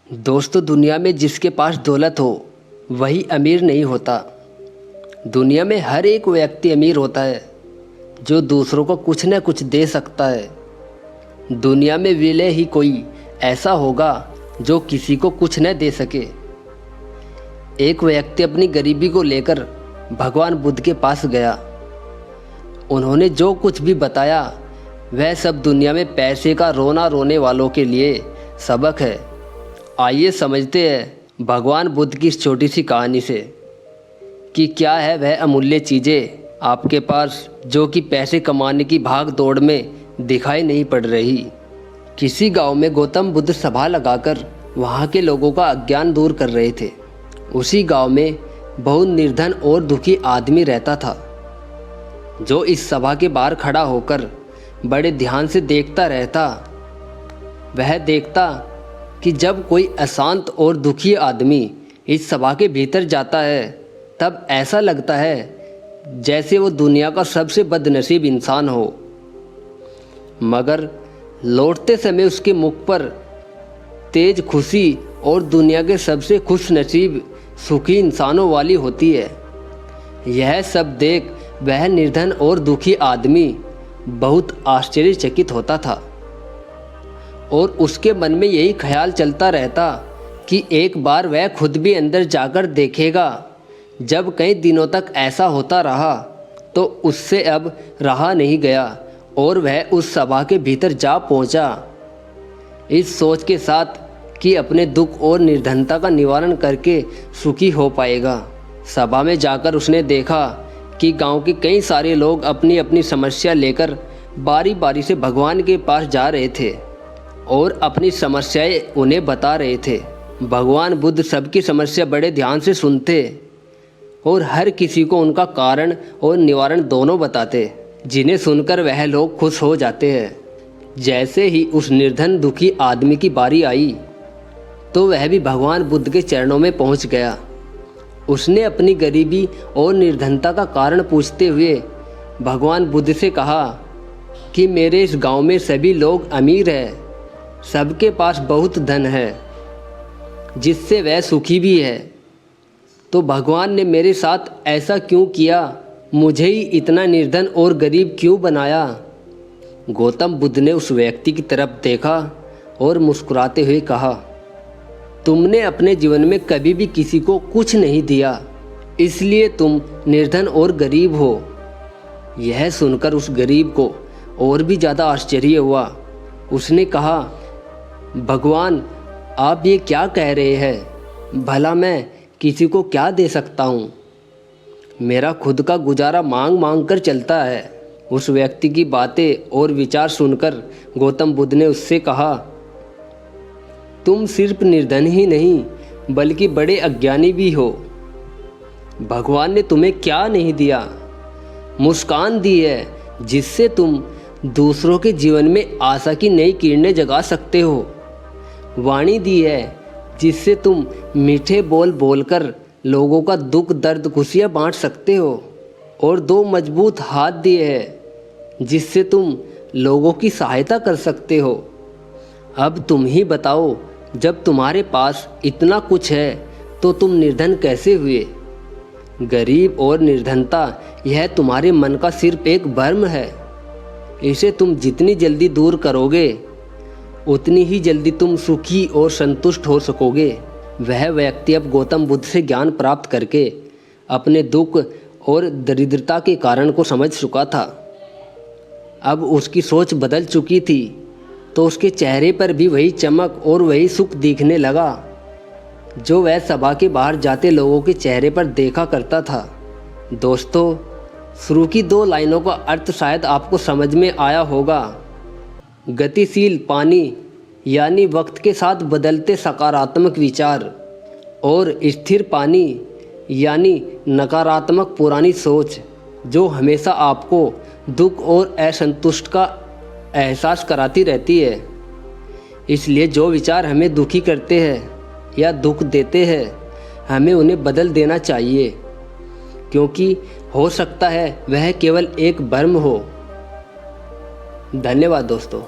दोस्तों, दुनिया में जिसके पास दौलत हो वही अमीर नहीं होता। दुनिया में हर एक व्यक्ति अमीर होता है जो दूसरों को कुछ न कुछ दे सकता है। दुनिया में विरले ही कोई ऐसा होगा जो किसी को कुछ न दे सके। एक व्यक्ति अपनी गरीबी को लेकर भगवान बुद्ध के पास गया। उन्होंने जो कुछ भी बताया वह सब दुनिया में पैसे का रोना रोने वालों के लिए सबक है। आइए समझते हैं भगवान बुद्ध की इस छोटी सी कहानी से कि क्या है वह अमूल्य चीज़ें आपके पास जो कि पैसे कमाने की भाग दौड़ में दिखाई नहीं पड़ रही। किसी गांव में गौतम बुद्ध सभा लगाकर वहां के लोगों का अज्ञान दूर कर रहे थे। उसी गांव में बहुत निर्धन और दुखी आदमी रहता था जो इस सभा के बाहर खड़ा होकर बड़े ध्यान से देखता रहता। वह देखता कि जब कोई अशांत और दुखी आदमी इस सभा के भीतर जाता है तब ऐसा लगता है जैसे वो दुनिया का सबसे बदनसीब इंसान हो, मगर लौटते समय उसके मुख पर तेज खुशी और दुनिया के सबसे खुश नसीब सुखी इंसानों वाली होती है। यह सब देख वह निर्धन और दुखी आदमी बहुत आश्चर्यचकित होता था और उसके मन में यही ख्याल चलता रहता कि एक बार वह खुद भी अंदर जाकर देखेगा। जब कई दिनों तक ऐसा होता रहा तो उससे अब रहा नहीं गया और वह उस सभा के भीतर जा पहुंचा, इस सोच के साथ कि अपने दुख और निर्धनता का निवारण करके सुखी हो पाएगा। सभा में जाकर उसने देखा कि गांव के कई सारे लोग अपनी अपनी समस्या लेकर बारी बारी से भगवान के पास जा रहे थे और अपनी समस्याएं उन्हें बता रहे थे। भगवान बुद्ध सबकी समस्या बड़े ध्यान से सुनते और हर किसी को उनका कारण और निवारण दोनों बताते, जिन्हें सुनकर वह लोग खुश हो जाते हैं। जैसे ही उस निर्धन दुखी आदमी की बारी आई तो वह भी भगवान बुद्ध के चरणों में पहुंच गया। उसने अपनी गरीबी और निर्धनता का कारण पूछते हुए भगवान बुद्ध से कहा कि मेरे इस गांव में सभी लोग अमीर हैं, सबके पास बहुत धन है जिससे वह सुखी भी है, तो भगवान ने मेरे साथ ऐसा क्यों किया? मुझे ही इतना निर्धन और गरीब क्यों बनाया? गौतम बुद्ध ने उस व्यक्ति की तरफ देखा और मुस्कुराते हुए कहा, तुमने अपने जीवन में कभी भी किसी को कुछ नहीं दिया, इसलिए तुम निर्धन और गरीब हो। यह सुनकर उस गरीब को और भी ज़्यादा आश्चर्य हुआ। उसने कहा, भगवान आप ये क्या कह रहे हैं? भला मैं किसी को क्या दे सकता हूँ? मेरा खुद का गुजारा मांग मांग कर चलता है। उस व्यक्ति की बातें और विचार सुनकर गौतम बुद्ध ने उससे कहा, तुम सिर्फ निर्धन ही नहीं बल्कि बड़े अज्ञानी भी हो। भगवान ने तुम्हें क्या नहीं दिया? मुस्कान दी है जिससे तुम दूसरों के जीवन में आशा की नई किरणें जगा सकते हो। वाणी दी है जिससे तुम मीठे बोल बोलकर लोगों का दुख दर्द खुशियाँ बांट सकते हो। और दो मजबूत हाथ दिए हैं जिससे तुम लोगों की सहायता कर सकते हो। अब तुम ही बताओ, जब तुम्हारे पास इतना कुछ है तो तुम निर्धन कैसे हुए? गरीब और निर्धनता यह तुम्हारे मन का सिर्फ एक भ्रम है। इसे तुम जितनी जल्दी दूर करोगे उतनी ही जल्दी तुम सुखी और संतुष्ट हो सकोगे। वह व्यक्ति अब गौतम बुद्ध से ज्ञान प्राप्त करके अपने दुख और दरिद्रता के कारण को समझ चुका था। अब उसकी सोच बदल चुकी थी तो उसके चेहरे पर भी वही चमक और वही सुख दिखने लगा जो वह सभा के बाहर जाते लोगों के चेहरे पर देखा करता था। दोस्तों, शुरू की दो लाइनों का अर्थ शायद आपको समझ में आया होगा। गतिशील पानी यानी वक्त के साथ बदलते सकारात्मक विचार और स्थिर पानी यानी नकारात्मक पुरानी सोच जो हमेशा आपको दुख और असंतुष्ट का एहसास कराती रहती है। इसलिए जो विचार हमें दुखी करते हैं या दुख देते हैं हमें उन्हें बदल देना चाहिए, क्योंकि हो सकता है वह केवल एक भ्रम हो। धन्यवाद दोस्तों।